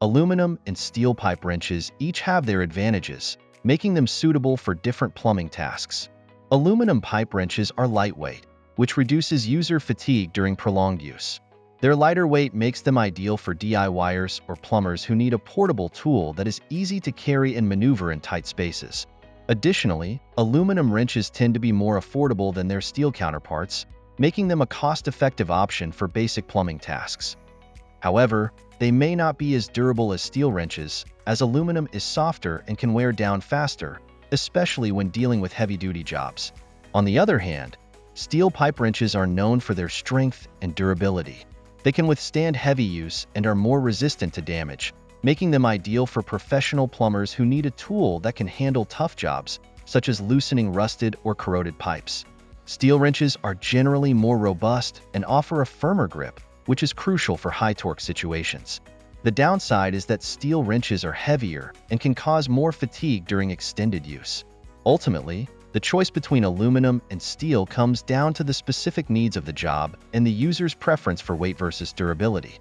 Aluminum and steel pipe wrenches each have their advantages, making them suitable for different plumbing tasks. Aluminum pipe wrenches are lightweight, which reduces user fatigue during prolonged use. Their lighter weight makes them ideal for DIYers or plumbers who need a portable tool that is easy to carry and maneuver in tight spaces. Additionally, aluminum wrenches tend to be more affordable than their steel counterparts, making them a cost-effective option for basic plumbing tasks. However, they may not be as durable as steel wrenches, as aluminum is softer and can wear down faster, especially when dealing with heavy-duty jobs. On the other hand, steel pipe wrenches are known for their strength and durability. They can withstand heavy use and are more resistant to damage, making them ideal for professional plumbers who need a tool that can handle tough jobs, such as loosening rusted or corroded pipes. Steel wrenches are generally more robust and offer a firmer grip, which is crucial for high-torque situations. The downside is that steel wrenches are heavier and can cause more fatigue during extended use. Ultimately, the choice between aluminum and steel comes down to the specific needs of the job and the user's preference for weight versus durability.